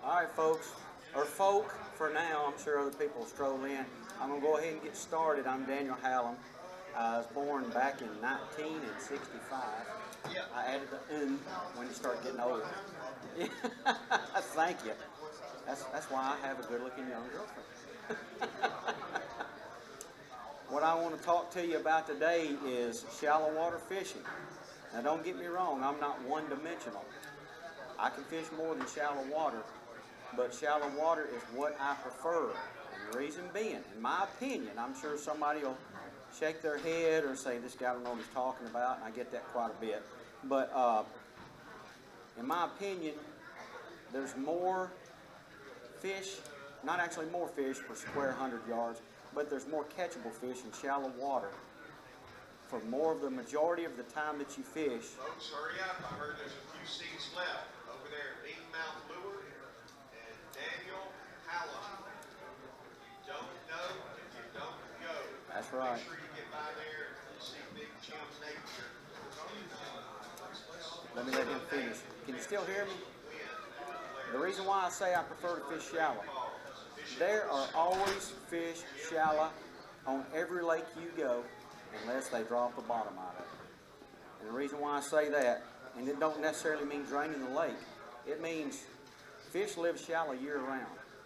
All right, folks, or folk for now. I'm sure other people will stroll in. I'm going to go ahead and get started. I'm Daniel Hallam. I was born back in 1965. I added the when you start getting older. Thank you. That's why I have a good-looking young girlfriend. What I want to talk to you about today is shallow water fishing. Now, don't get me wrong. I'm not one-dimensional. I can fish more than shallow water, but shallow water is what I prefer. And the reason being, in my opinion, I'm sure somebody will shake their head or say, this guy don't know what he's talking about, and I get that quite a bit. But in my opinion, there's more fish, not actually more fish per square 100 yards, but there's more catchable fish in shallow water for more of the majority of the time that you fish. Folks, hurry up. I heard there's a few seats left over there at Bean Mouth Lure and Daniel Hallam. You don't know if you don't go. That's right. Make sure you get by there and see Big Jim Napier. Let me let him finish. Can you still hear me? The reason why I say I prefer to fish shallow, there are always fish shallow on every lake you go unless they drop the bottom out of it. And the reason why I say that, and it don't necessarily mean draining the lake, it means fish live shallow year-round.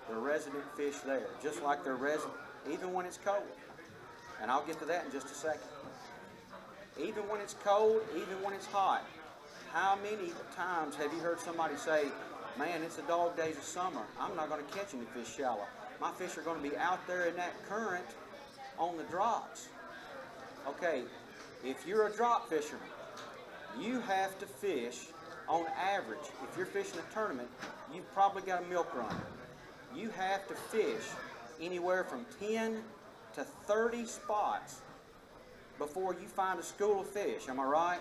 They're resident fish there, just like they're resident even when it's cold. And I'll get to that in just a second. Even when it's cold, even when it's hot, how many times have you heard somebody say, man, it's the dog days of summer. I'm not going to catch any fish shallow. My fish are going to be out there in that current on the drops. Okay, if you're a drop fisherman, you have to fish on average. If you're fishing a tournament, you've probably got a milk run. You have to fish anywhere from 10 to 30 spots before you find a school of fish. Am I right?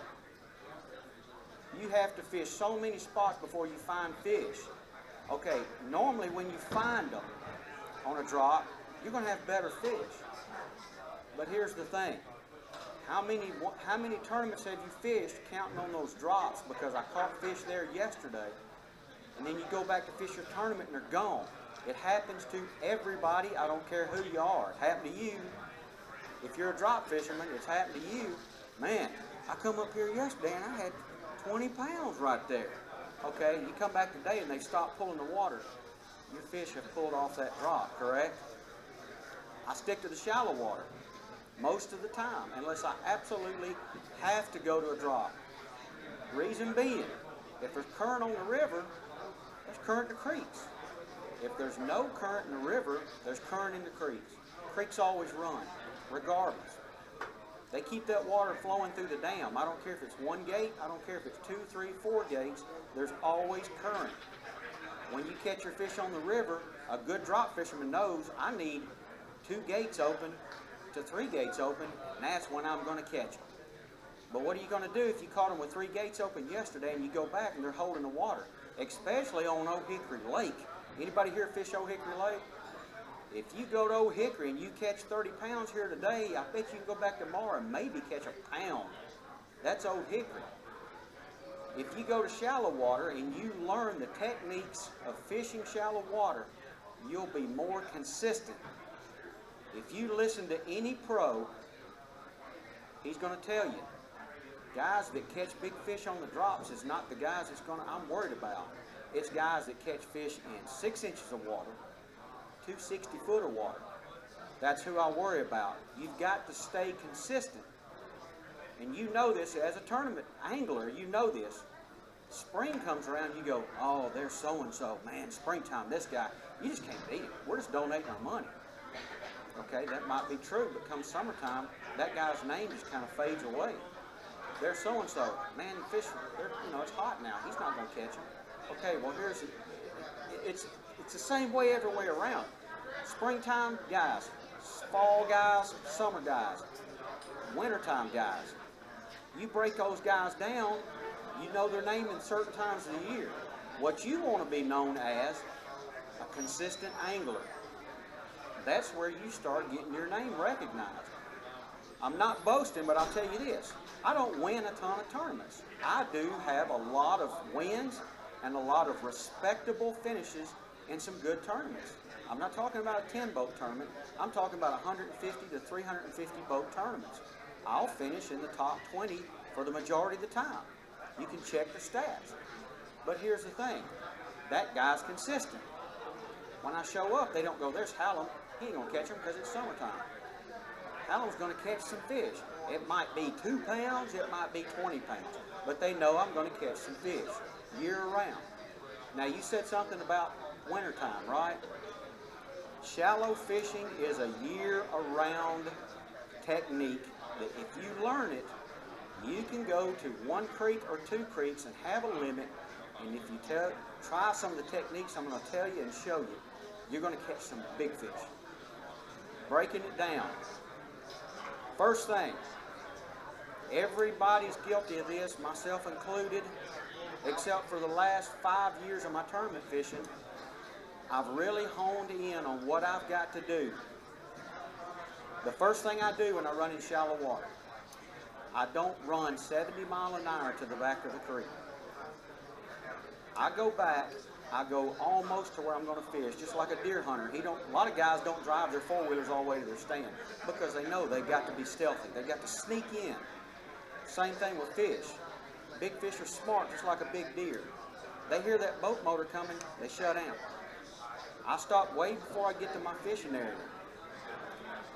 You have to fish so many spots before you find fish. Okay, normally when you find them on a drop, you're going to have better fish. But here's the thing. How many tournaments have you fished counting on those drops? Because I caught fish there yesterday, and then you go back to fish your tournament and they're gone. It happens to everybody. I don't care who you are. It happened to you. If you're a drop fisherman, it's happened to you. Man, I come up here yesterday and I had 20 pounds right there. Okay, you come back today and they stop pulling the water. Your fish have pulled off that drop, correct? I stick to the shallow water most of the time, unless I absolutely have to go to a drop. Reason being, if there's current on the river, there's current in the creeks. If there's no current in the river, there's current in the creeks. Creeks always run, regardless. They keep that water flowing through the dam. I don't care if it's one gate, I don't care if it's 2, 3, 4 gates, there's always current. When you catch your fish on the river, a good drop fisherman knows I need 2 gates open to 3 gates open, and that's when I'm going to catch them. But what are you going to do if you caught them with 3 gates open yesterday and you go back and they're holding the water? Especially on Old Hickory Lake. Anybody here fish Old Hickory Lake? If you go to Old Hickory and you catch 30 pounds here today, I bet you can go back tomorrow and maybe catch a pound. That's Old Hickory. If you go to shallow water and you learn the techniques of fishing shallow water, you'll be more consistent. If you listen to any pro, he's going to tell you, guys that catch big fish on the drops is not the guys I'm worried about. It's guys that catch fish in 6 inches of water, 260-foot of water. That's who I worry about. You've got to stay consistent. And you know this as a tournament angler, you know this. Spring comes around, you go, oh, there's so-and-so. Man, springtime, this guy, you just can't beat him. We're just donating our money. Okay, that might be true, but come summertime, that guy's name just kind of fades away. There's so-and-so. Man, fish, it's hot now. He's not going to catch him. Okay, well, it's the same way every way around. Springtime guys, fall guys, summer guys, wintertime guys. You break those guys down, you know their name in certain times of the year. What you want to be known as a consistent angler. That's where you start getting your name recognized. I'm not boasting, but I'll tell you this. I don't win a ton of tournaments. I do have a lot of wins and a lot of respectable finishes in some good tournaments. I'm not talking about a 10-boat tournament. I'm talking about 150 to 350 boat tournaments. I'll finish in the top 20 for the majority of the time. You can check the stats. But here's the thing. That guy's consistent. When I show up, they don't go, there's Hallam. He ain't going to catch them because it's summertime. Hallam's going to catch some fish. It might be 2 pounds, it might be 20 pounds. But they know I'm going to catch some fish year-round. Now, you said something about wintertime, right? Shallow fishing is a year-round technique that if you learn it, you can go to 1 creek or 2 creeks and have a limit. And if you try some of the techniques I'm going to tell you and show you, you're going to catch some big fish. Breaking it down. First thing, everybody's guilty of this, myself included, except for the last 5 years of my tournament fishing. I've really honed in on what I've got to do. The first thing I do when I run in shallow water, I don't run 70 mile an hour to the back of the creek. I go back, I go almost to where I'm going to fish, just like a deer hunter. A lot of guys don't drive their 4-wheelers all the way to their stand because they know they've got to be stealthy. They've got to sneak in. Same thing with fish. Big fish are smart, just like a big deer. They hear that boat motor coming, they shut down. I stop way before I get to my fishing area.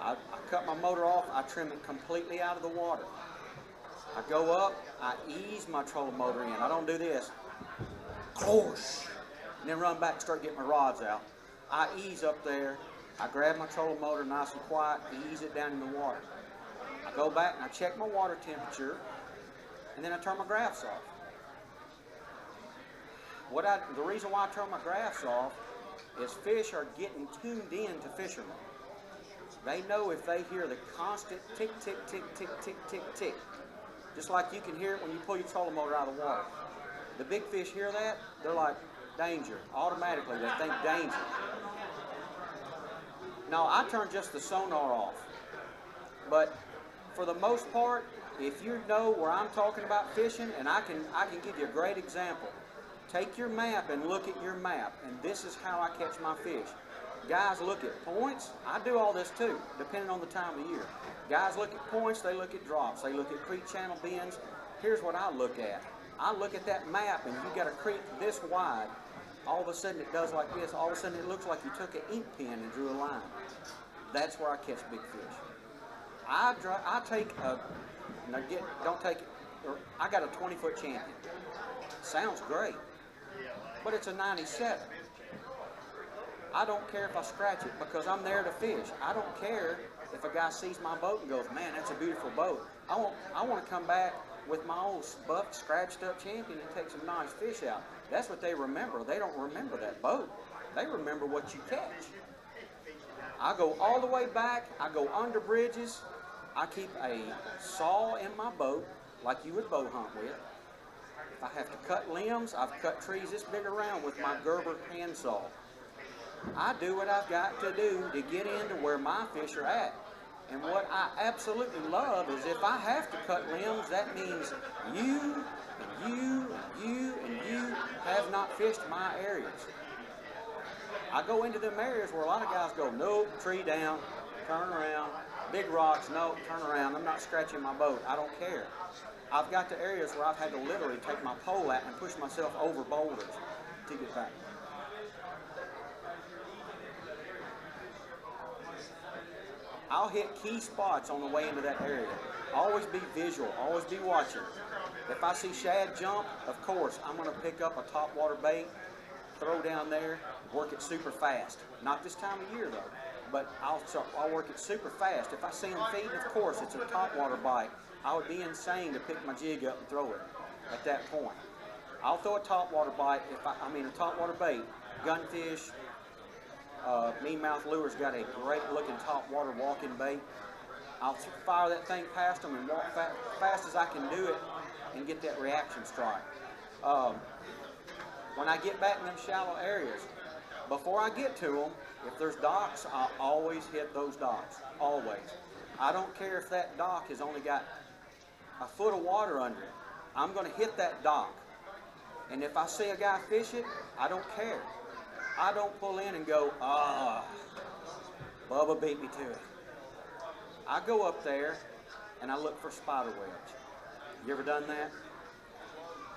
I cut my motor off, I trim it completely out of the water. I go up, I ease my trolling motor in. I don't do this. Whoosh, and then run back and start getting my rods out. I ease up there, I grab my trolling motor nice and quiet, ease it down in the water. I go back and I check my water temperature, and then I turn my graphs off. The reason why I turn my graphs off is fish are getting tuned in to fishermen. They know if they hear the constant tick, tick, tick, tick, tick, tick, tick, just like you can hear it when you pull your trolling motor out of the water. The big fish hear that, they're like, danger. Automatically, they think danger. Now, I turn just the sonar off. But for the most part, if you know where I'm talking about fishing, and I can give you a great example. Take your map and look at your map, and this is how I catch my fish. Guys look at points. I do all this too, depending on the time of year. Guys look at points, they look at drops, they look at creek channel bends. Here's what I look at. I look at that map, and you got a creek this wide. All of a sudden it does like this. All of a sudden it looks like you took an ink pen and drew a line. That's where I catch big fish. I got a 20-foot champion. Sounds great, but it's a 97. I don't care if I scratch it because I'm there to fish. I don't care if a guy sees my boat and goes, man, that's a beautiful boat. I want to come back with my old buffed, scratched up champion and take some nice fish out. That's what they remember. They don't remember that boat. They remember what you catch. I go all the way back. I go under bridges. I keep a saw in my boat like you would bow hunt with. If I have to cut limbs, I've cut trees this big around with my Gerber handsaw. I do what I've got to do to get into where my fish are at. And what I absolutely love is if I have to cut limbs, that means you and you and you and you have not fished my areas. I go into them areas where a lot of guys go, nope, tree down, turn around, big rocks, nope, turn around. I'm not scratching my boat. I don't care. I've got to areas where I've had to literally take my pole out and push myself over boulders to get back. I'll hit key spots on the way into that area. Always be visual. Always be watching. If I see shad jump, of course, I'm going to pick up a topwater bait, throw down there, work it super fast. Not this time of year, though, but I'll work it super fast. If I see them feeding, of course, it's a topwater bite. I would be insane to pick my jig up and throw it at that point. I'll throw a topwater bite, a topwater bait, gunfish. Mean-mouth lure's got a great-looking topwater walking bait. I'll fire that thing past them and walk fast as I can do it and get that reaction strike. When I get back in them shallow areas, before I get to them, if there's docks, I'll always hit those docks. Always. I don't care if that dock has only got a foot of water under it. I'm going to hit that dock. And if I see a guy fish it, I don't care. I don't pull in and go, Bubba beat me to it. I go up there and I look for spider webs. You ever done that?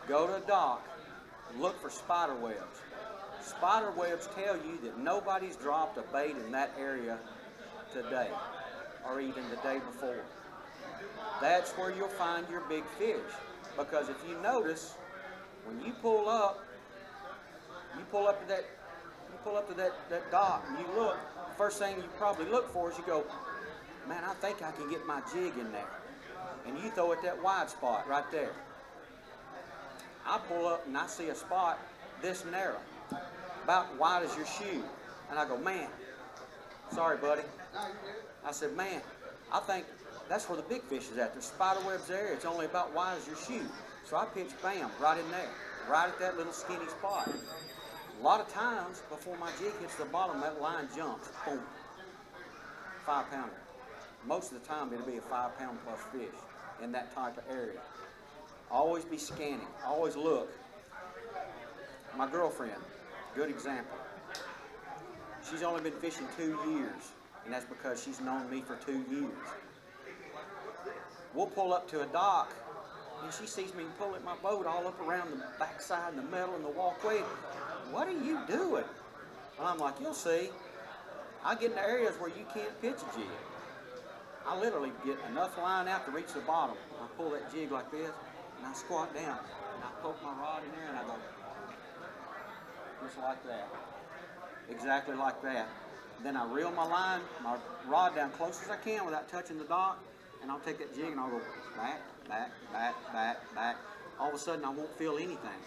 Go to a dock, look for spider webs. Spider webs tell you that nobody's dropped a bait in that area today or even the day before. That's where you'll find your big fish. Because if you notice, when you pull up to that dock and you look, first thing you probably look for is you go, man, I think I can get my jig in there. And you throw it that wide spot right there. I pull up and I see a spot this narrow, about wide as your shoe. And I go, man, sorry, buddy. I said, man, I think that's where the big fish is at. There's spider webs there. It's only about wide as your shoe. So I pitch, bam, right in there, right at that little skinny spot. A lot of times, before my jig hits the bottom, that line jumps, boom, 5-pounder. Most of the time, it'll be a 5-pound plus fish in that type of area. Always be scanning. Always look. My girlfriend, good example. She's only been fishing 2 years, and that's because she's known me for 2 years. We'll pull up to a dock, and she sees me pulling my boat all up around the backside and the metal and the walkway. What are you doing? And I'm like, you'll see. I get in the areas where you can't pitch a jig. I literally get enough line out to reach the bottom. I pull that jig like this, and I squat down, and I poke my rod in there, and I go, just like that. Exactly like that. Then I reel my rod down close as I can without touching the dock, and I'll take that jig and I'll go back, back, back, back, back. All of a sudden I won't feel anything.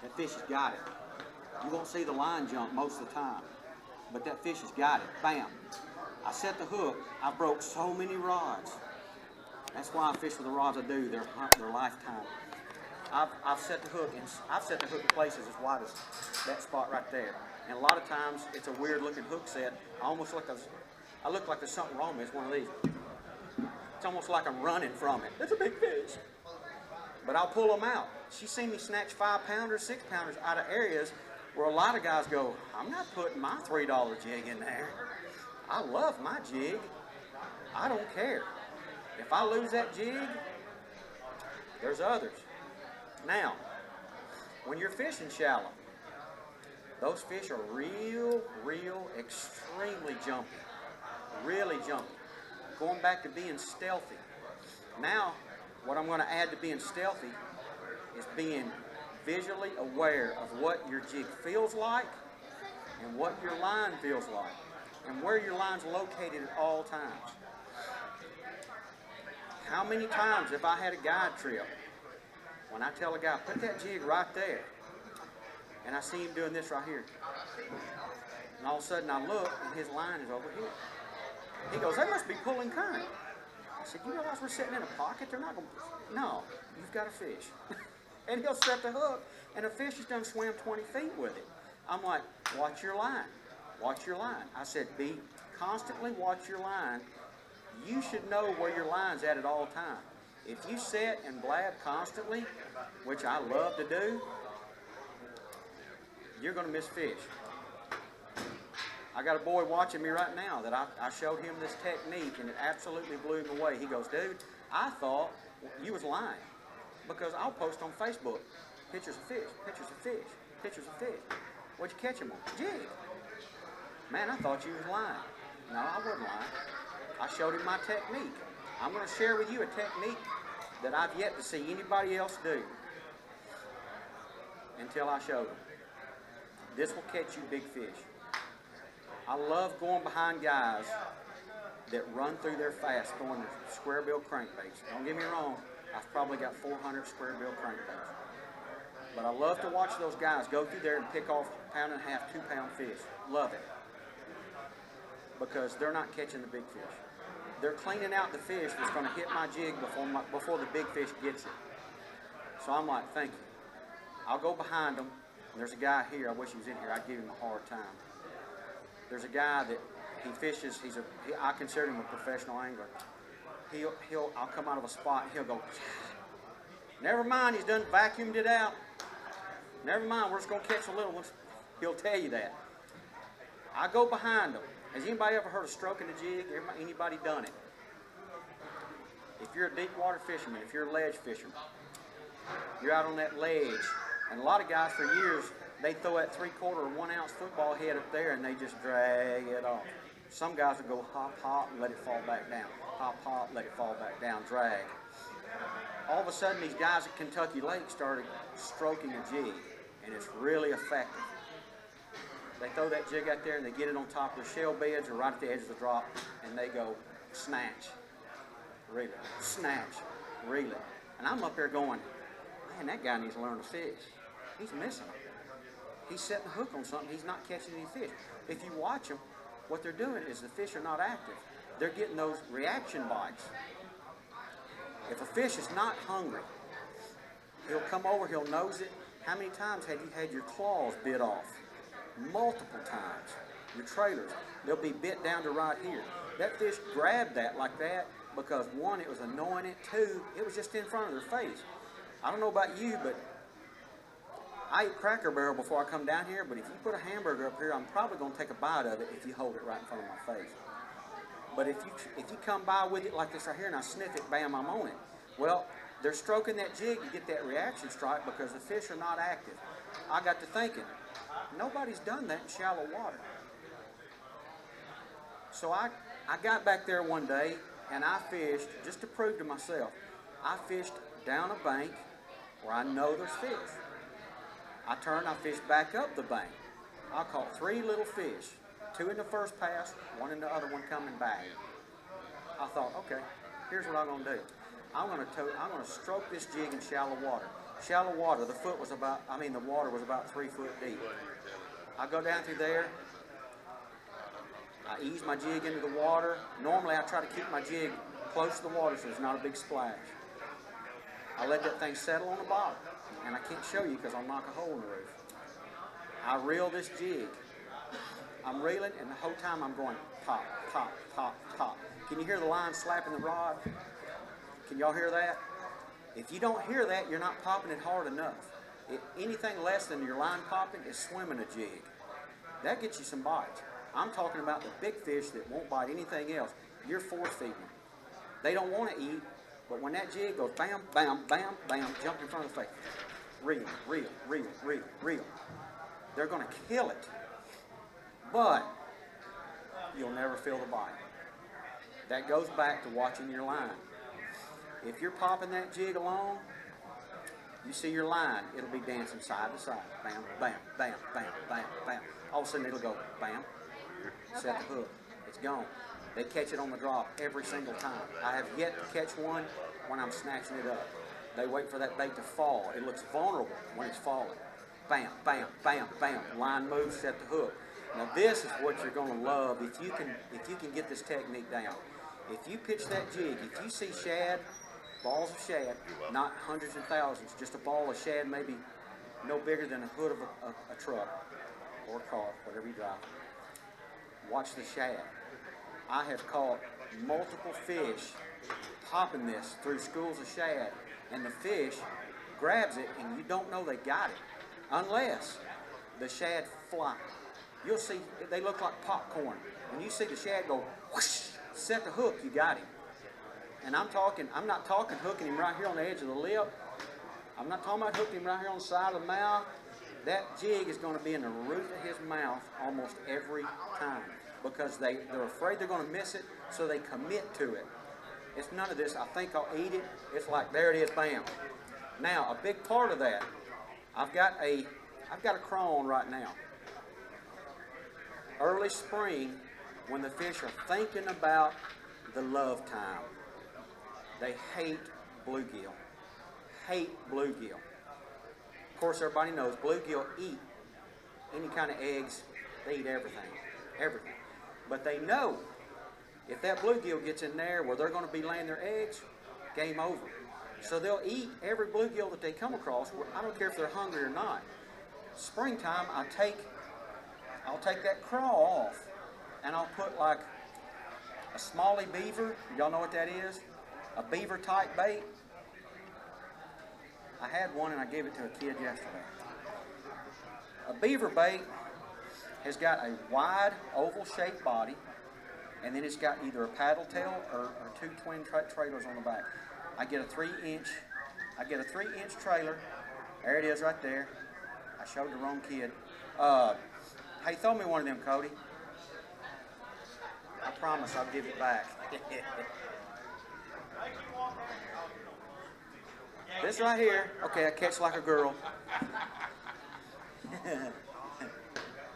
That fish has got it. You won't see the line jump most of the time, but that fish has got it. Bam. I set the hook. I broke so many rods. That's why I fish with the rods I do. They're lifetime. I've set the hook in places as wide as that spot right there. And a lot of times it's a weird looking hook set. I look like there's something wrong with it. It's one of these. It's almost like I'm running from it. It's a big fish. But I'll pull them out. She's seen me snatch 5-pounders, 6-pounders out of areas where a lot of guys go, I'm not putting my $3 jig in there. I love my jig. I don't care. If I lose that jig, there's others. Now, when you're fishing shallow, those fish are real, extremely jumpy. Really jumpy. Going back to being stealthy. Now, what I'm going to add to being stealthy is being visually aware of what your jig feels like and what your line feels like and where your line's located at all times. How many times have I had a guide trip when I tell a guy, put that jig right there, and I see him doing this right here, and all of a sudden I look and his line is over here. He goes, they must be pulling current. I said, you realize we're sitting in a pocket? They're not going to. No, you've got a fish. And he'll set the hook, and a fish has done swam 20 feet with it. I'm like, watch your line. Watch your line. I said, constantly watch your line. You should know where your line's at all times. If you sit and blab constantly, which I love to do, you're going to miss fish. I got a boy watching me right now that I showed him this technique, and it absolutely blew him away. He goes, dude, I thought you was lying, because I'll post on Facebook pictures of fish, pictures of fish, pictures of fish. What'd you catch him on? Jig. Man, I thought you was lying. No, I wasn't lying. I showed him my technique. I'm going to share with you a technique that I've yet to see anybody else do until I show them. This will catch you big fish. I love going behind guys that run through their fast throwing their square bill crankbaits. Don't get me wrong, I've probably got 400 square bill crankbaits. But I love to watch those guys go through there and pick off 1.5 pound, 2 pound fish. Love it. Because they're not catching the big fish. They're cleaning out the fish that's going to hit my jig before the big fish gets it. So I'm like, thank you. I'll go behind them. And there's a guy here, I wish he was in here, I'd give him a hard time. There's a guy that he fishes, I consider him a professional angler. I'll come out of a spot and he'll go, never mind, he's done vacuumed it out. Never mind, we're just going to catch the little ones. He'll tell you that. I go behind them. Has anybody ever heard of stroking a jig? Anybody done it? If you're a deep water fisherman, if you're a ledge fisherman, you're out on that ledge, and a lot of guys for years, they throw that 3/4 or 1 ounce football head up there and they just drag it off. Some guys will go hop, hop, and let it fall back down. Hop, hop, let it fall back down, drag. All of a sudden, these guys at Kentucky Lake started stroking a jig, and it's really effective. They throw that jig out there and they get it on top of the shell beds or right at the edge of the drop, and they go snatch, reel it, snatch, reel it. And I'm up there going, man, that guy needs to learn to fish. He's missing them. He's setting the hook on something. He's not catching any fish. If you watch them, what they're doing is the fish are not active. They're getting those reaction bites. If a fish is not hungry, he'll come over, he'll nose it. How many times have you had your claws bit off? Multiple times. Your trailers, they'll be bit down to right here. That fish grabbed that like that because one, it was annoying it. Two, it was just in front of their face. I don't know about you, but I eat Cracker Barrel before I come down here, but if you put a hamburger up here, I'm probably going to take a bite of it if you hold it right in front of my face. But if you come by with it like this right here and I sniff it, bam, I'm on it. Well, they're stroking that jig to get that reaction strike because the fish are not active. I got to thinking, nobody's done that in shallow water. So I got back there one day and I fished, just to prove to myself, I fished down a bank where I know there's fish. I turned, I fished back up the bank. I caught 3 little fish, 2 in the first pass, 1 in the other one coming back. I thought, okay, here's what I'm going to do. I'm going to stroke this jig in shallow water. Shallow water, the water was about 3 foot deep. I go down through there. I ease my jig into the water. Normally, I try to keep my jig close to the water so there's not a big splash. I let that thing settle on the bottom, and I can't show you because I'll knock a hole in the roof. I reel this jig. I'm reeling, and the whole time I'm going pop, pop, pop, pop. Can you hear the line slapping the rod? Can y'all hear that? If you don't hear that, you're not popping it hard enough. Anything less than your line popping is swimming a jig. That gets you some bites. I'm talking about the big fish that won't bite anything else. You're force feeding them. They don't want to eat, but when that jig goes bam, bam, bam, bam, jump in front of the face. Reel, reel, reel, reel, reel. They're going to kill it, but you'll never feel the bite. That goes back to watching your line. If you're popping that jig along, you see your line, it'll be dancing side to side. Bam, bam, bam, bam, bam, bam. All of a sudden it'll go bam, set the hook. It's gone. They catch it on the drop every single time. I have yet to catch one when I'm snatching it up. They wait for that bait to fall. It looks vulnerable when it's falling. Bam, bam, bam, bam. Line moves, set the hook. Now this is what you're going to love if you can get this technique down. If you pitch that jig, if you see shad, balls of shad, not hundreds and thousands, just a ball of shad maybe no bigger than a hood of a truck or a car, whatever you drive. Watch the shad. I have caught multiple fish popping this through schools of shad, and the fish grabs it and you don't know they got it unless the shad fly. You'll see they look like popcorn. When you see the shad go whoosh, set the hook, you got him. And I'm not talking hooking him right here on the edge of the lip. I'm not talking about hooking him right here on the side of the mouth. That jig is going to be in the roof of his mouth almost every time because they're afraid they're going to miss it, so they commit to it. It's none of this, I think I'll eat it. It's like, there it is, bam. Now, a big part of that, I've got a crawl on right now. Early spring, when the fish are thinking about the love time, they hate bluegill. Hate bluegill. Of course, everybody knows bluegill eat any kind of eggs. They eat everything. Everything. But they know if that bluegill gets in there where they're going to be laying their eggs, game over. So they'll eat every bluegill that they come across. I don't care if they're hungry or not. Springtime, I'll take that crawl off and I'll put like a smallie beaver. Y'all know what that is? A beaver type bait. I had one and I gave it to a kid yesterday. A beaver bait has got a wide oval shaped body, and then it's got either a paddle tail or two twin trailers on the back. I get a 3-inch trailer. There it is right there. I showed the wrong kid. Hey, throw me one of them, Cody. I promise I'll give it back. This right here, okay, I catch like a girl.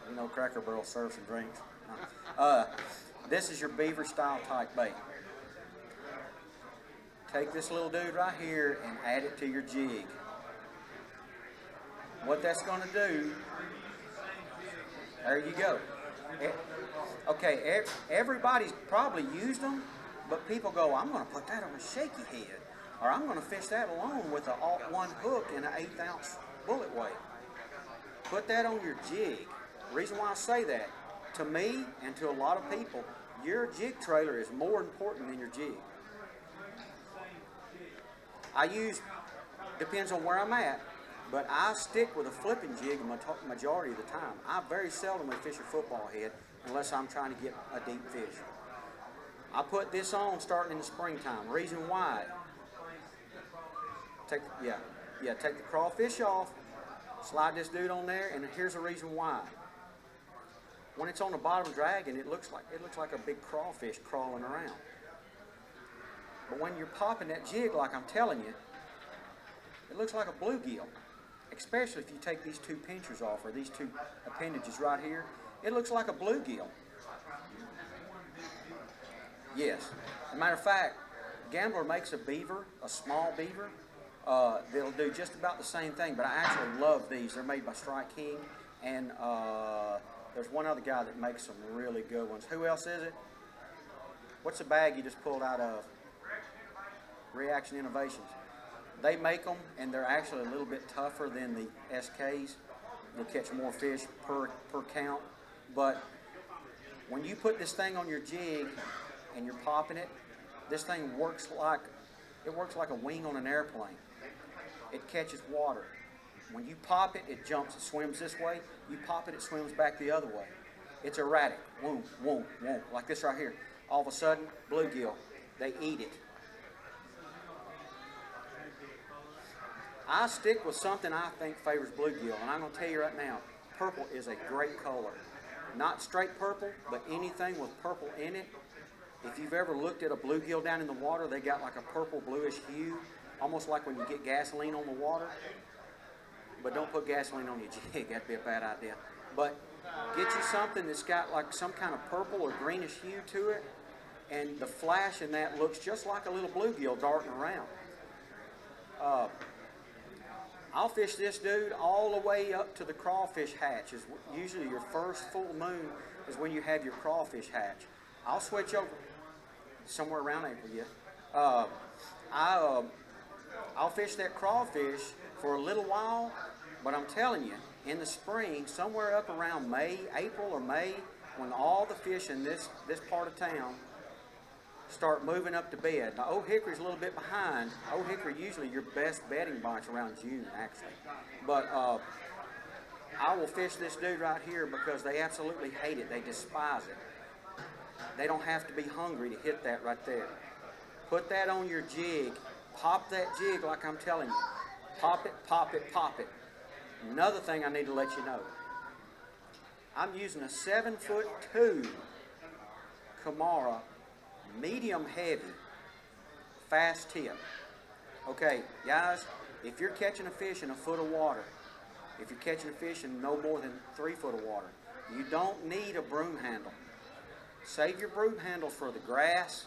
You know, Cracker Barrel serves some drinks. This is your beaver style type bait. Take this little dude right here and add it to your jig. What that's going to do, there you go. Okay, everybody's probably used them, but people go, I'm going to put that on a shaky head, or I'm going to fish that alone with an Alt 1 hook and an 1/8 ounce bullet weight. Put that on your jig. The reason why I say that, to me and to a lot of people, your jig trailer is more important than your jig. Depends on where I'm at, but I stick with a flipping jig the majority of the time. I very seldomly fish a football head unless I'm trying to get a deep fish. I put this on starting in the springtime. Reason why? Take the crawfish off, slide this dude on there, and here's the reason why. When it's on the bottom dragging, it looks like a big crawfish crawling around. But when you're popping that jig, like I'm telling you, it looks like a bluegill. Especially if you take these two pinchers off, or these two appendages right here, it looks like a bluegill. Yes. As a matter of fact, Gambler makes a beaver, a small beaver, that'll do just about the same thing, but I actually love these. They're made by Strike King, and there's one other guy that makes some really good ones. Who else is it? What's the bag you just pulled out of? Reaction Innovations. They make them, and they're actually a little bit tougher than the SKs. You'll catch more fish per count. But when you put this thing on your jig and you're popping it, this thing works like a wing on an airplane. It catches water. When you pop it, it jumps, it swims this way. You pop it, it swims back the other way. It's erratic. Whoom, whoom, whoom. Like this right here. All of a sudden, bluegill. They eat it. I stick with something I think favors bluegill, and I'm going to tell you right now, purple is a great color. Not straight purple, but anything with purple in it. If you've ever looked at a bluegill down in the water, they got like a purple bluish hue, almost like when you get gasoline on the water. But don't put gasoline on your jig, that'd be a bad idea. But get you something that's got like some kind of purple or greenish hue to it, and the flash in that looks just like a little bluegill darting around. I'll fish this dude all the way up to the crawfish hatch. Is usually your first full moon is when you have your crawfish hatch. I'll switch over somewhere around April, yeah. I'll fish that crawfish for a little while, but I'm telling you, in the spring, somewhere up around April or May, when all the fish in this part of town start moving up to bed. Now, Old Hickory's a little bit behind. Old Hickory usually your best bedding bunch around June, actually. But I will fish this dude right here because they absolutely hate it. They despise it. They don't have to be hungry to hit that right there. Put that on your jig. Pop that jig like I'm telling you. Pop it, pop it, pop it. Another thing I need to let you know. I'm using a 7'2" Camara, medium heavy, fast tip. Okay, guys, if you're catching a fish in a foot of water, if you're catching a fish in no more than 3 foot of water, you don't need a broom handle. Save your broom handle for the grass,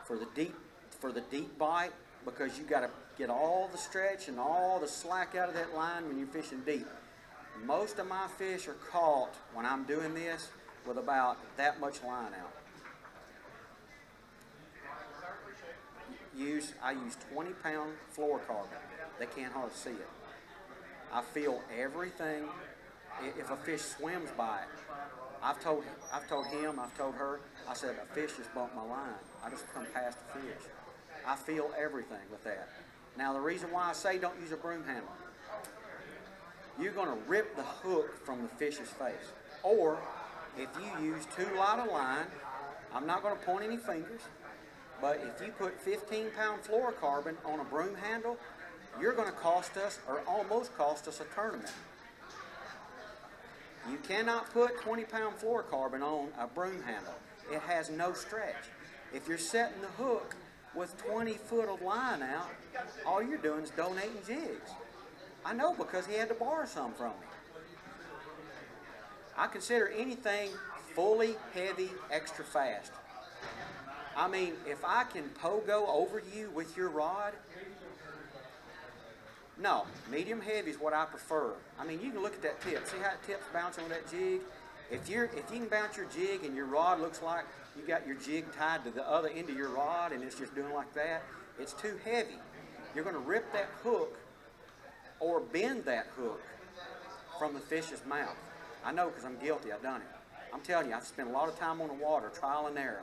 for the deep bite, because you got to get all the stretch and all the slack out of that line when you're fishing deep. Most of my fish are caught when I'm doing this with about that much line out. I use 20-pound fluorocarbon. They can't hardly see it. I feel everything. If a fish swims by it, I've told him, I've told her, I said, a fish just bumped my line. I just come past a fish. I feel everything with that. Now, the reason why I say don't use a broom handle, you're going to rip the hook from the fish's face. Or if you use too light a line, I'm not going to point any fingers, but if you put 15-pound fluorocarbon on a broom handle, you're going to cost us, or almost cost us, a tournament. You cannot put 20-pound fluorocarbon on a broom handle. It has no stretch. If you're setting the hook with 20 foot of line out, all you're doing is donating jigs. I know, because he had to borrow some from me. I consider anything fully heavy extra fast. I mean, if I can pogo over you with your rod, no, medium heavy is what I prefer. I mean, you can look at that tip. See how it tips bouncing on that jig? If you can bounce your jig and your rod looks like you got your jig tied to the other end of your rod and it's just doing like that, it's too heavy. You're going to rip that hook or bend that hook from the fish's mouth. I know, because I'm guilty. I've done it. I'm telling you, I've spent a lot of time on the water, trial and error.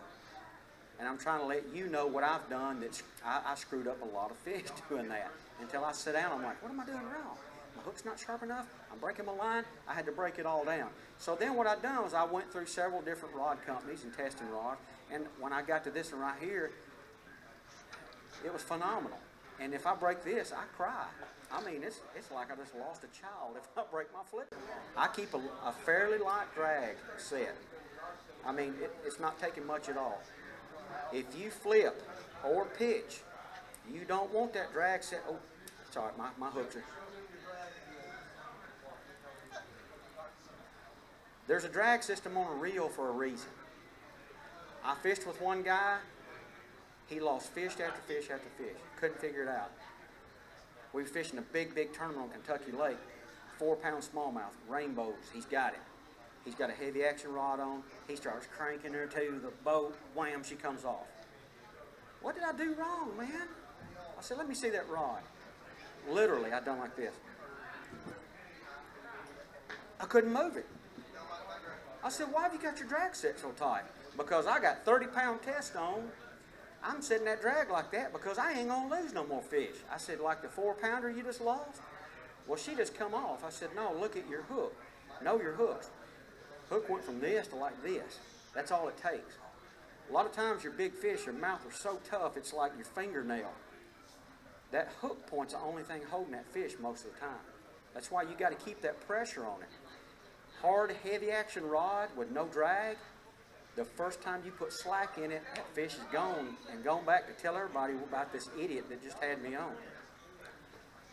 And I'm trying to let you know what I've done. That I screwed up a lot of fish doing that. Until I sit down, I'm like, what am I doing wrong? My hook's not sharp enough. I'm breaking my line. I had to break it all down. So then what I done was I went through several different rod companies and testing rods. And when I got to this one right here, it was phenomenal. And if I break this, I cry. I mean, it's like I just lost a child if I break my flipper. I keep a fairly light drag set. I mean, it's not taking much at all. If you flip or pitch, you don't want that drag set. Oh, sorry, my hooks are. There's a drag system on a reel for a reason. I fished with one guy. He lost fish after fish after fish. Couldn't figure it out. We were fishing a big tournament on Kentucky Lake. 4-pound smallmouth, rainbows. He's got it. He's got a heavy action rod on. He starts cranking her to the boat. Wham, she comes off. What did I do wrong, man? I said, let me see that rod. Literally, I done like this. I couldn't move it. I said, why have you got your drag set so tight? Because I got 30-pound test on. I'm setting that drag like that because I ain't going to lose no more fish. I said, like the 4-pounder you just lost? Well, she just come off. I said, no, look at your hook. Know your hooks. Hook went from this to like this. That's all it takes. A lot of times your big fish, your mouth are so tough, it's like your fingernail. That hook point's the only thing holding that fish most of the time. That's why you got to keep that pressure on it. Hard, heavy action rod with no drag, the first time you put slack in it, that fish is gone and gone back to tell everybody about this idiot that just had me on.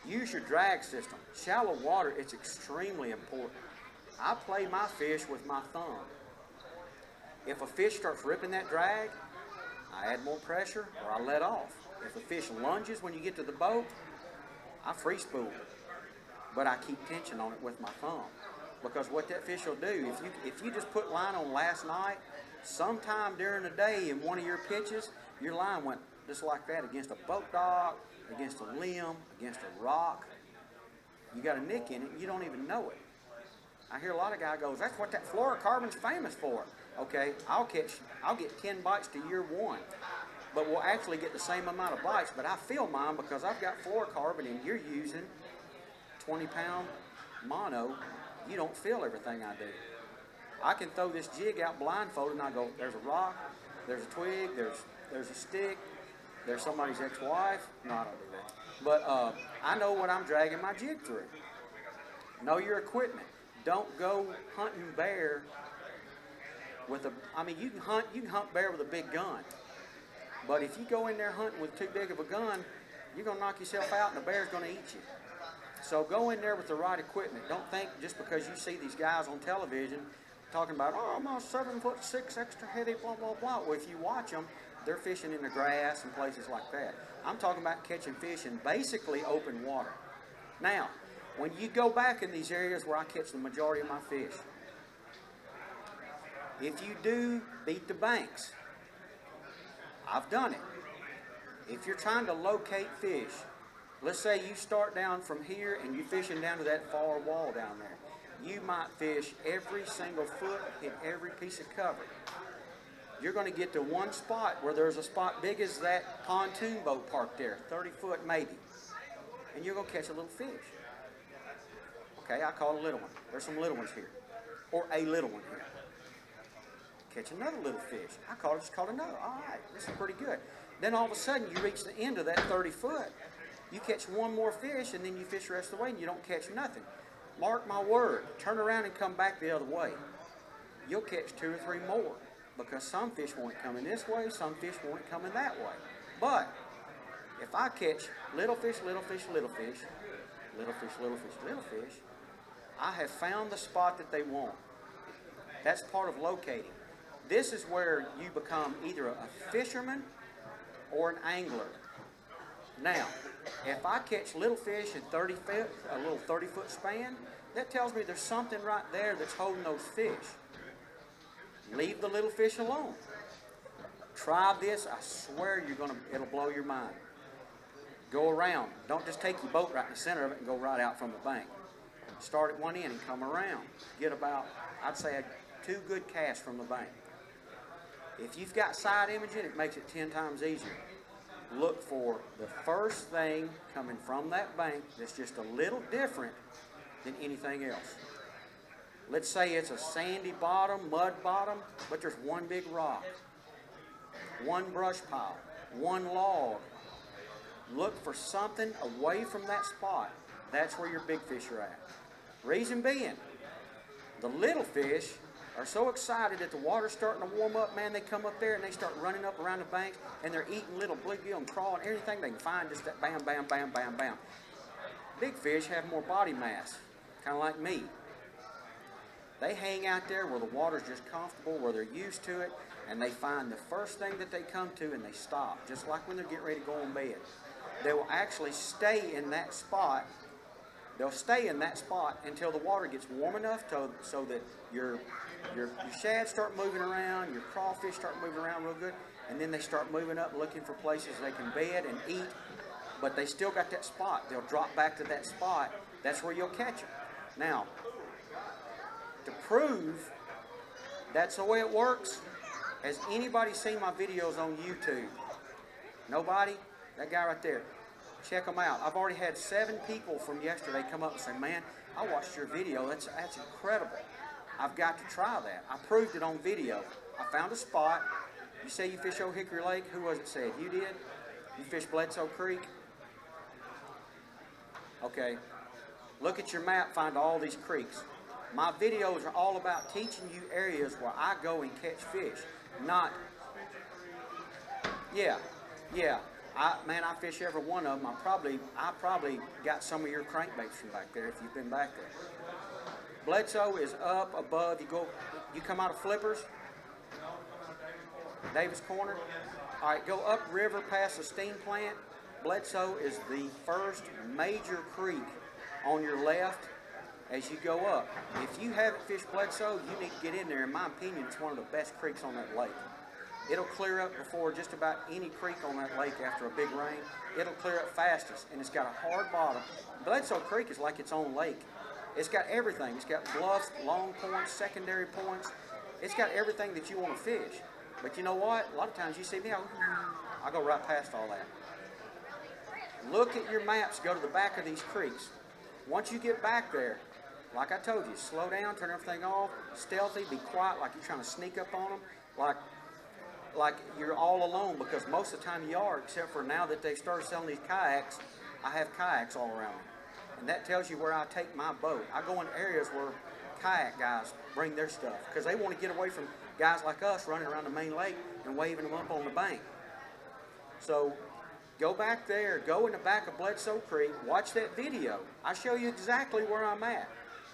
Use your drag system. Shallow water, it's extremely important. I play my fish with my thumb. If a fish starts ripping that drag, I add more pressure or I let off. If a fish lunges when you get to the boat, I free spool. But I keep tension on it with my thumb. Because what that fish will do, if you just put line on last night, sometime during the day in one of your pitches, your line went just like that against a boat dock, against a limb, against a rock. You got a nick in it, you don't even know it. I hear a lot of guys goes, that's what that fluorocarbon's famous for. Okay, I'll get 10 bites to year one, but we'll actually get the same amount of bites, but I feel mine because I've got fluorocarbon and you're using 20-pound mono. You don't feel everything I do. I can throw this jig out blindfolded and I go, there's a rock, there's a twig, there's a stick, there's somebody's ex-wife. No, I don't do that. But I know what I'm dragging my jig through. Know your equipment. Don't go hunting bear with a, I mean, you can hunt bear with a big gun. But if you go in there hunting with too big of a gun, you're going to knock yourself out and the bear's going to eat you. So go in there with the right equipment. Don't think just because you see these guys on television talking about, oh, I'm a 7'6" extra heavy, blah, blah, blah. Well, if you watch them, they're fishing in the grass and places like that. I'm talking about catching fish in basically open water. Now, when you go back in these areas where I catch the majority of my fish, if you do beat the banks, I've done it. If you're trying to locate fish, let's say you start down from here and you're fishing down to that far wall down there. You might fish every single foot, hit every piece of cover. You're going to get to one spot where there's a spot big as that pontoon boat parked there, 30 foot maybe. And you're going to catch a little fish. Okay, I caught a little one. There's some little ones here. Or a little one here. Catch another little fish. Just caught another. All right, this is pretty good. Then all of a sudden, you reach the end of that 30 foot. You catch one more fish, and then you fish the rest of the way, and you don't catch nothing. Mark my word, turn around and come back the other way. You'll catch 2 or 3 more, because some fish won't come in this way, some fish won't come in that way. But if I catch little fish, little fish, little fish, little fish, little fish, little fish, I have found the spot that they want. That's part of locating. This is where you become either a fisherman or an angler. Now, if I catch little fish in 30 foot, a little 30-foot span, that tells me there's something right there that's holding those fish. Leave the little fish alone. Try this. I swear it'll blow your mind. Go around. Don't just take your boat right in the center of it and go right out from the bank. Start at one end and come around. Get about, I'd say, 2 good casts from the bank. If you've got side imaging, it makes it 10 times easier. Look for the first thing coming from that bank that's just a little different than anything else. Let's say it's a sandy bottom, mud bottom, but there's one big rock, one brush pile, one log. Look for something away from that spot. That's where your big fish are at. Reason being, the little fish are so excited that the water's starting to warm up, man, they come up there and they start running up around the banks and they're eating little bluegill and crawling, everything they can find, just that bam, bam, bam, bam, bam. Big fish have more body mass, kind of like me. They hang out there where the water's just comfortable, where they're used to it, and they find the first thing that they come to and they stop, just like when they're getting ready to go on bed. They will actually stay in that spot. They'll stay in that spot until the water gets warm enough so that your shads start moving around, your crawfish start moving around real good, and then they start moving up looking for places they can bed and eat, but they still got that spot. They'll drop back to that spot. That's where you'll catch them. Now, to prove that's the way it works, has anybody seen my videos on YouTube? Nobody? That guy right there. Check them out. I've already had 7 people from yesterday come up and say, man, I watched your video. That's incredible. I've got to try that. I proved it on video. I found a spot. You say you fish Old Hickory Lake. Who was it said? You did? You fish Bledsoe Creek? Okay. Look at your map. Find all these creeks. My videos are all about teaching you areas where I go and catch fish. Not, yeah. I fish every one of them. I probably got some of your crankbaits from back there if you've been back there. Bledsoe is up above. You come out of Flippers, Davis Corner. All right, go up river past the steam plant. Bledsoe is the first major creek on your left as you go up. If you haven't fished Bledsoe, you need to get in there. In my opinion, it's one of the best creeks on that lake. It'll clear up before just about any creek on that lake after a big rain. It'll clear up fastest, and it's got a hard bottom. Bledsoe Creek is like its own lake. It's got everything. It's got bluffs, long points, secondary points. It's got everything that you want to fish. But you know what? A lot of times you see me, I go right past all that. Look at your maps. Go to the back of these creeks. Once you get back there, like I told you, slow down, turn everything off, stealthy, be quiet like you're trying to sneak up on them, like you're all alone, because most of the time you are, except for now that they've started selling these kayaks. I have kayaks all around me. And that tells you where I take my boat. I go in areas where kayak guys bring their stuff because they want to get away from guys like us running around the main lake and waving them up on the bank. So go back there, go in the back of Bledsoe Creek, watch that video. I show you exactly where I'm at.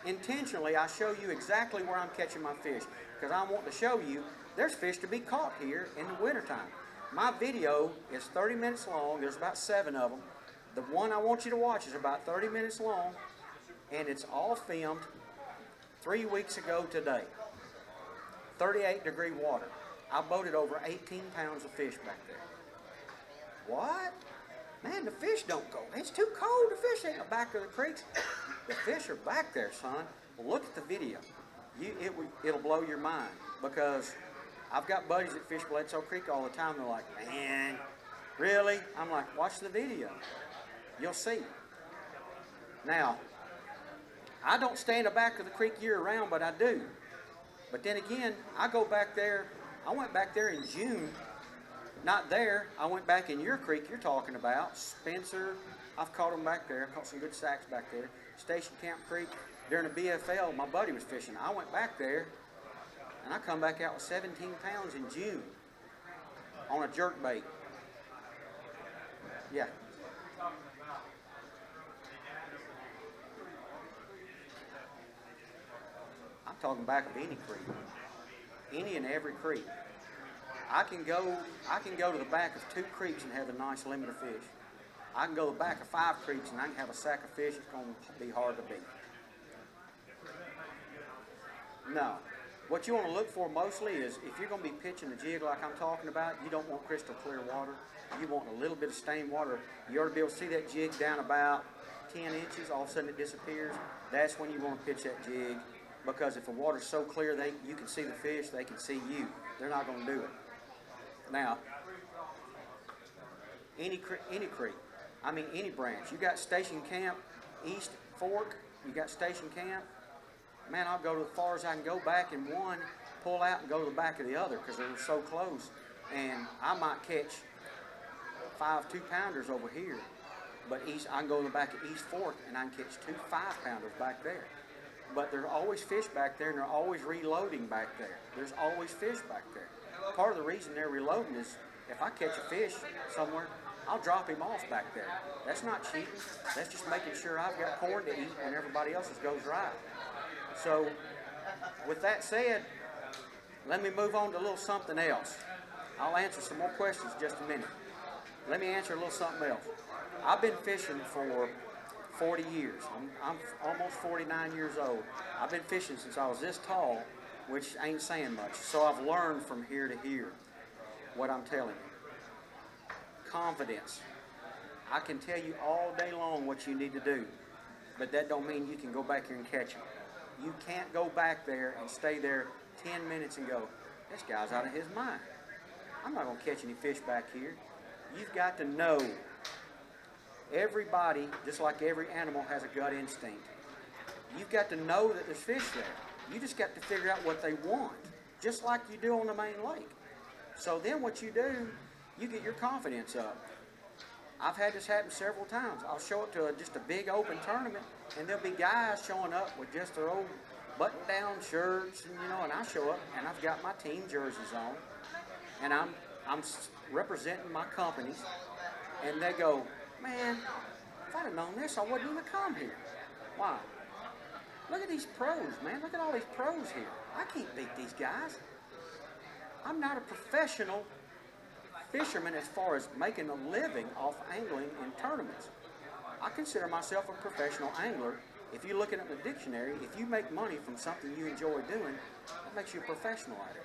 Intentionally, I show you exactly where I'm catching my fish because I want to show you there's fish to be caught here in the wintertime. My video is 30 minutes long. There's about 7 of them. The one I want you to watch is about 30 minutes long, and it's all filmed 3 weeks ago today. 38-degree water. I boated over 18 pounds of fish back there. What? Man, the fish don't go. It's too cold to fish in the back of the creeks. The fish are back there, son. Well, look at the video. It'll blow your mind because I've got buddies that fish Bledsoe Creek all the time. They're like, man, really? I'm like, watch the video. You'll see. Now, I don't stay in the back of the creek year round, but I do. But then again, I go back there. I went back there in June. Not there. I went back in your creek you're talking about, Spencer. I've caught them back there. I caught some good sacks back there. Station Camp Creek. During the BFL, my buddy was fishing. I went back there, and I come back out with 17 pounds in June on a jerk bait. Yeah. I'm talking back of any creek, any and every creek. I can go to the back of 2 creeks and have a nice limit of fish. I can go to the back of 5 creeks and I can have a sack of fish that's going to be hard to beat. No. What you want to look for mostly is if you're going to be pitching a jig like I'm talking about, you don't want crystal clear water. You want a little bit of stained water. You ought to be able to see that jig down about 10 inches. All of a sudden it disappears. That's when you want to pitch that jig, because if the water's so clear you can see the fish, they can see you. They're not going to do it. Now, any creek, I mean any branch. You got Station Camp, East Fork, you got Station Camp. Man, I'll go to as far as I can go back in one, pull out and go to the back of the other because they're so close. And I might catch 5 2-pounders over here, but I can go to the back of East Fork and I can catch 2 5-pounders back there. But there's always fish back there, and they're always reloading back there. There's always fish back there. Part of the reason they're reloading is if I catch a fish somewhere, I'll drop him off back there. That's not cheating. That's just making sure I've got corn to eat when everybody else's goes dry. So, with that said, let me move on to a little something else. I'll answer some more questions in just a minute. Let me answer a little something else. I've been fishing for 40 years. I'm almost 49 years old. I've been fishing since I was this tall, which ain't saying much. So I've learned from here to here what I'm telling you. Confidence. I can tell you all day long what you need to do, but that don't mean you can go back here and catch them. You can't go back there and stay there 10 minutes and go, this guy's out of his mind. I'm not going to catch any fish back here. You've got to know. Everybody, just like every animal, has a gut instinct. You've got to know that there's fish there. You just got to figure out what they want, just like you do on the main lake. So then what you do, you get your confidence up. I've had this happen several times. I'll show up to just a big open tournament, and there'll be guys showing up with just their old button-down shirts, and I show up, and I've got my team jerseys on, and I'm representing my companies, and they go, man, if I'd have known this, I wouldn't even come here. Why? Look at these pros, man. Look at all these pros here. I can't beat these guys. I'm not a professional fisherman as far as making a living off angling in tournaments. I consider myself a professional angler. If you're looking at the dictionary, if you make money from something you enjoy doing, it makes you a professional at it.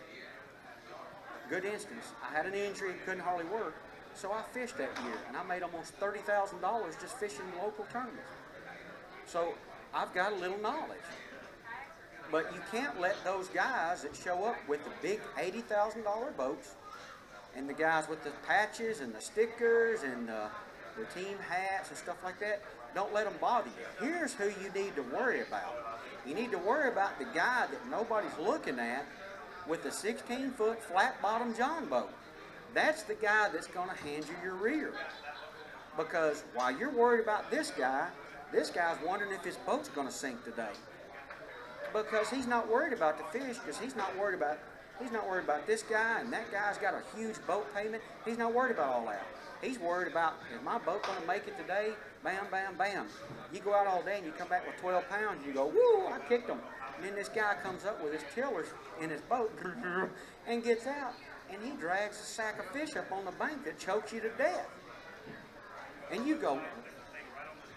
Good instance, I had an injury and couldn't hardly work, so I fished that year, and I made almost $30,000 just fishing local tournaments. So I've got a little knowledge. But you can't let those guys that show up with the big $80,000 boats and the guys with the patches and the stickers and the team hats and stuff like that, don't let them bother you. Here's who you need to worry about. You need to worry about the guy that nobody's looking at with the 16-foot flat-bottom John boat. That's the guy that's going to hand you your rear. Because while you're worried about this guy's wondering if his boat's going to sink today. Because he's not worried about the fish, because he's not worried about this guy, and that guy's got a huge boat payment. He's not worried about all that. He's worried about, is my boat going to make it today? Bam, bam, bam. You go out all day and you come back with 12 pounds and you go, woo, I kicked him. And then this guy comes up with his tillers in his boat and gets out, and he drags a sack of fish up on the bank that chokes you to death. And you go,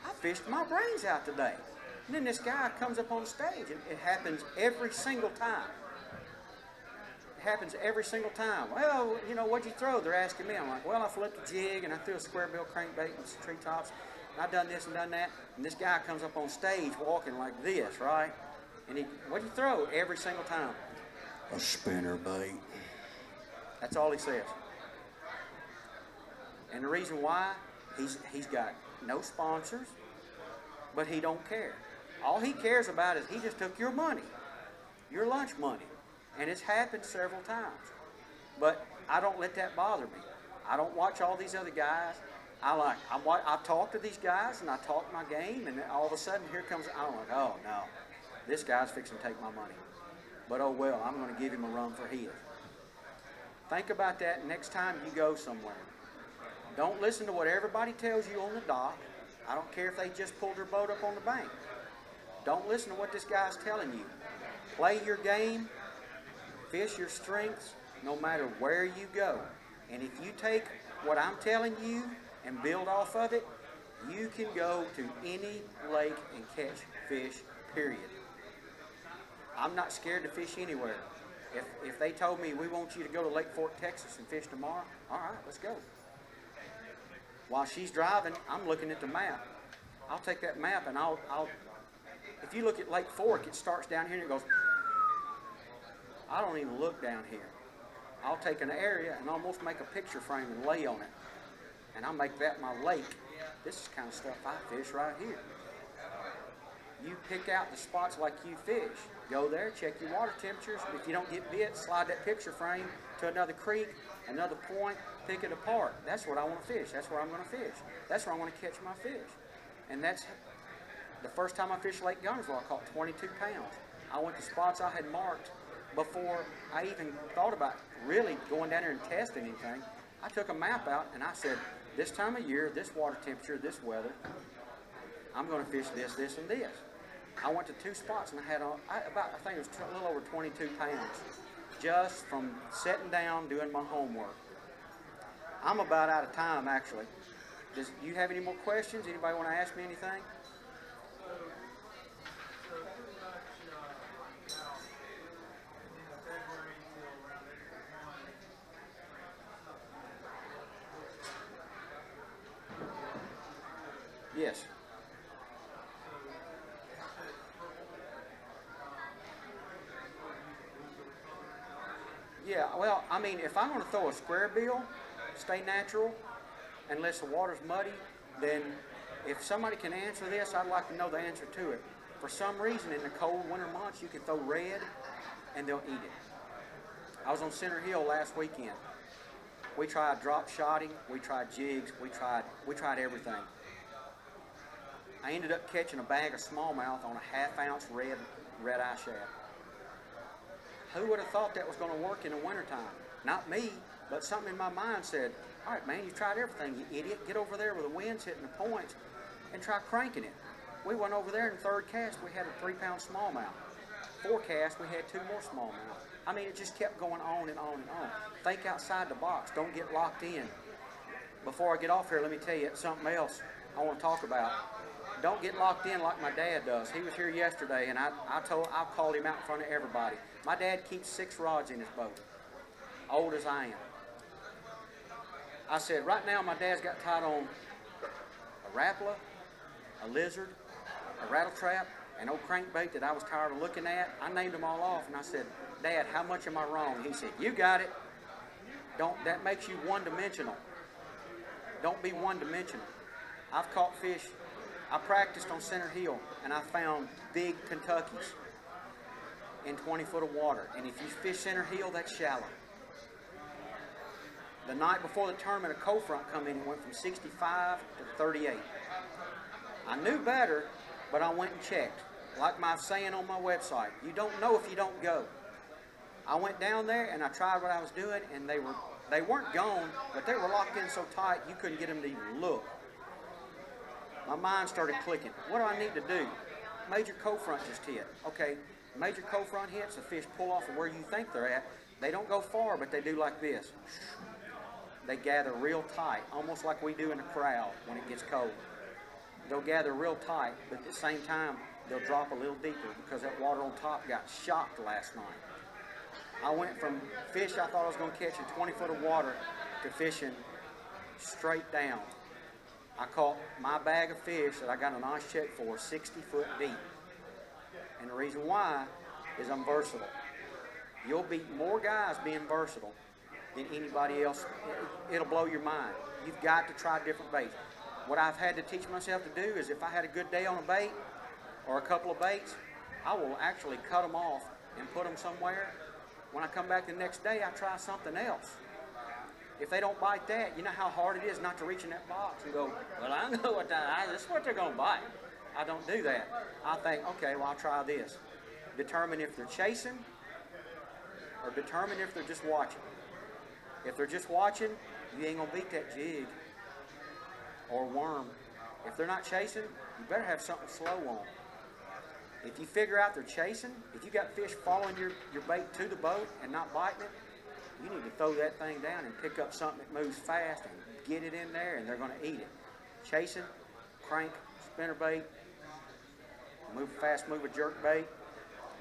I fished my brains out today. And then this guy comes up on stage, and it happens every single time. It happens every single time. Well, what'd you throw? They're asking me. I'm like, well, I flipped a jig, and I threw a square bill crankbait with some treetops, and I've done this and done that. And this guy comes up on stage walking like this, right? And what'd you throw? Every single time. A spinner bait. That's all he says. And the reason why, he's got no sponsors, but he don't care. All he cares about is he just took your money, your lunch money. And it's happened several times. But I don't let that bother me. I don't watch all these other guys. I talk to these guys and I talk my game, and then all of a sudden here comes, I'm like, oh no, this guy's fixing to take my money. But oh well, I'm going to give him a run for his. Think about that next time you go somewhere. Don't listen to what everybody tells you on the dock. I don't care if they just pulled their boat up on the bank. Don't listen to what this guy's telling you. Play your game, fish your strengths, no matter where you go. And if you take what I'm telling you and build off of it, you can go to any lake and catch fish, period. I'm not scared to fish anywhere. If they told me, we want you to go to Lake Fork, Texas and fish tomorrow, all right, let's go. While she's driving, I'm looking at the map. I'll take that map and I'll if you look at Lake Fork, it starts down here and it goes, I don't even look down here. I'll take an area and almost make a picture frame and lay on it. And I'll make that my lake. This is the kind of stuff I fish right here. You pick out the spots like you fish. Go there, check your water temperatures. If you don't get bit, slide that picture frame to another creek, another point, pick it apart. That's what I want to fish. That's where I'm going to fish. That's where I want to catch my fish. And that's the first time I fished Lake Guntersville, I caught 22 pounds. I went to spots I had marked before I even thought about really going down there and testing anything. I took a map out and I said, this time of year, this water temperature, this weather, I'm going to fish this, this, and this. I went to 2 spots and I had I think it was a little over 22 pounds just from sitting down doing my homework. I'm about out of time, actually. Do you have any more questions? Anybody want to ask me anything? Yes. Yeah, well, I mean, if I'm going to throw a square bill, stay natural, unless the water's muddy, then if somebody can answer this, I'd like to know the answer to it. For some reason, in the cold winter months, you can throw red, and they'll eat it. I was on Center Hill last weekend. We tried drop shotting, we tried jigs, we tried everything. I ended up catching a bag of smallmouth on a half-ounce red eye shad. Who would have thought that was going to work in the wintertime? Not me, but something in my mind said, all right, man, you tried everything, you idiot. Get over there where the wind's hitting the points and try cranking it. We went over there in third cast, we had a 3-pound smallmouth. 4 casts, we had 2 more smallmouth. I mean, it just kept going on and on and on. Think outside the box. Don't get locked in. Before I get off here, let me tell you something else I want to talk about. Don't get locked in like my dad does. He was here yesterday, and I called him out in front of everybody. My dad keeps 6 rods in his boat, old as I am. I said, right now my dad's got tied on a rapala, a lizard, a rattle trap, an old crankbait that I was tired of looking at. I named them all off, and I said, Dad, how much am I wrong? He said, you got it. That makes you one-dimensional. Don't be one-dimensional. I've caught fish. I practiced on Center Hill, and I found big Kentuckies in 20 foot of water. And if you fish Center Hill, that's shallow. The night before the tournament, a cold front come in and went from 65 to 38. I knew better, but I went and checked. Like my saying on my website, you don't know if you don't go. I went down there and I tried what I was doing, and they weren't gone, but they were locked in so tight you couldn't get them to even look. My mind started clicking. What do I need to do? Major cold front just hit. Okay, major cold front hits, the fish pull off of where you think they're at. They don't go far, but they do like this. They gather real tight, almost like we do in a corral when it gets cold. They'll gather real tight, but at the same time, they'll drop a little deeper because that water on top got shocked last night. I went from fish I thought I was going to catch in 20 foot of water to fishing straight down. I caught my bag of fish that I got a nice check for 60 foot deep. And the reason why is I'm versatile. You'll beat more guys being versatile than anybody else. It'll blow your mind. You've got to try different baits. What I've had to teach myself to do is if I had a good day on a bait, or a couple of baits, I will actually cut them off and put them somewhere. When I come back the next day, I try something else. If they don't bite that, you know how hard it is not to reach in that box and go, well, I know what this is what they're going to bite. I don't do that. I think, okay, well, I'll try this. Determine if they're chasing or determine if they're just watching. If they're just watching, you ain't going to beat that jig or worm. If they're not chasing, you better have something slow on. If you figure out they're chasing, if you got fish following your bait to the boat and not biting it, you need to throw that thing down and pick up something that moves fast and get it in there, and they're going to eat it. Chasing, crank, spinner bait, fast mover jerk bait.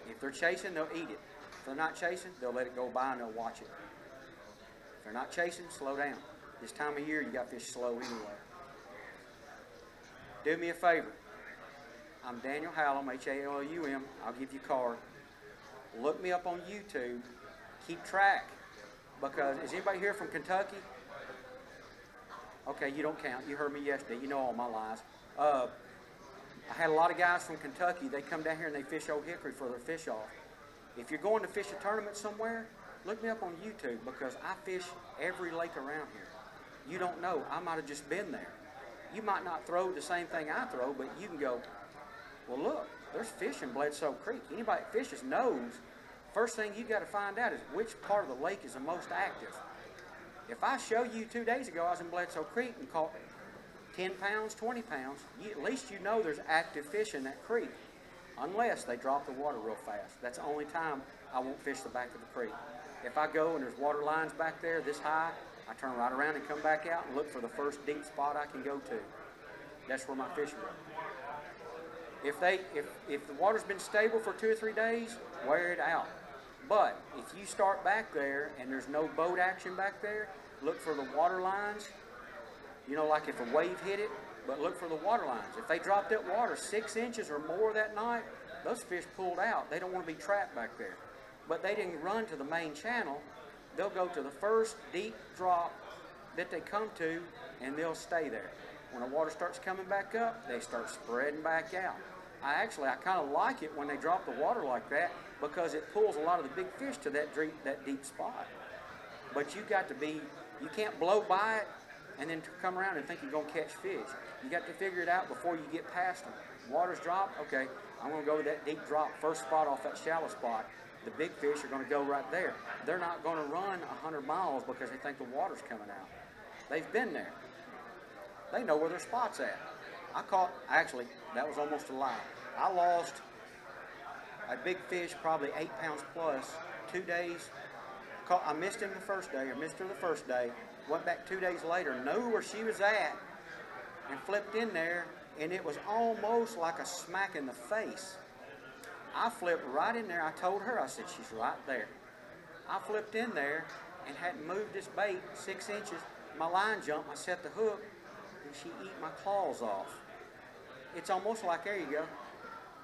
If they're chasing, they'll eat it. If they're not chasing, they'll let it go by and they'll watch it. If they're not chasing, slow down. This time of year, you got fish slow anyway. Do me a favor. I'm Daniel Hallam, Halum. I'll give you a card. Look me up on YouTube. Keep track. Because, is anybody here from Kentucky? Okay, you don't count. You heard me yesterday. You know all my lies. I had a lot of guys from Kentucky. They come down here and they fish Old Hickory for their fish off. If you're going to fish a tournament somewhere, look me up on YouTube because I fish every lake around here. You don't know. I might have just been there. You might not throw the same thing I throw, but you can go, well, look, there's fish in Bledsoe Creek. Anybody that fishes knows. First thing you got to find out is which part of the lake is the most active. If I show you 2 days ago I was in Bledsoe Creek and caught 10 pounds, 20 pounds, at least you know there's active fish in that creek. Unless they drop the water real fast. That's the only time I won't fish the back of the creek. If I go and there's water lines back there this high, I turn right around and come back out and look for the first deep spot I can go to. That's where my fish go. If the water's been stable for 2 or 3 days, wear it out. But if you start back there and there's no boat action back there, look for the water lines. You know, like if a wave hit it, but look for the water lines. If they drop that water 6 inches or more that night, those fish pulled out. They don't want to be trapped back there. But they didn't run to the main channel. They'll go to the first deep drop that they come to, and they'll stay there. When the water starts coming back up, they start spreading back out. I kind of like it when they drop the water like that because it pulls a lot of the big fish to that deep spot. But you can't blow by it and then come around and think you're going to catch fish. You got to figure it out before you get past them. Water's dropped, okay, I'm going to go to that deep drop, first spot off that shallow spot. The big fish are going to go right there. They're not going to run 100 miles because they think the water's coming out. They've been there. They know where their spot's at. Actually, that was almost a lie. I lost a big fish, probably 8 pounds plus, 2 days. I missed him the first day, or missed her the first day. Went back 2 days later, knew where she was at, and flipped in there, and it was almost like a smack in the face. I flipped right in there. I told her, I said, she's right there. I flipped in there and hadn't moved this bait 6 inches. My line jumped, I set the hook, and she eat my claws off. It's almost like, there you go.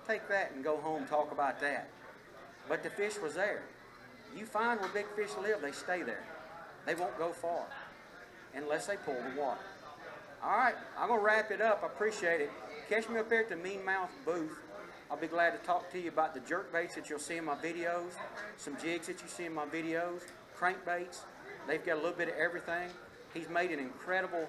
Take that and go home, talk about that. But the fish was there. You find where big fish live, they stay there. They won't go far unless they pull the water. All right, I'm going to wrap it up. I appreciate it. Catch me up there at the Mean Mouth booth. I'll be glad to talk to you about the jerk baits that you'll see in my videos, some jigs that you see in my videos, crankbaits. They've got a little bit of everything. He's made an incredible,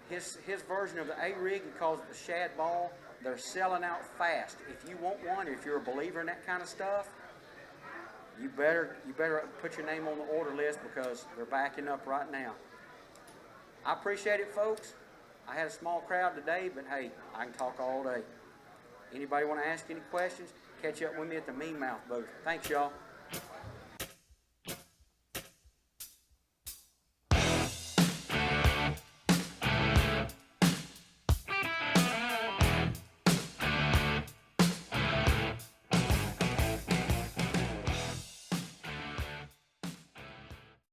his version of the A-rig, he calls it the shad ball. They're selling out fast. If you want one, if you're a believer in that kind of stuff, you better put your name on the order list because they're backing up right now. I appreciate it, folks. I had a small crowd today, but hey, I can talk all day. Anybody want to ask any questions? Catch up with me at the Mean Mouth booth. Thanks, y'all.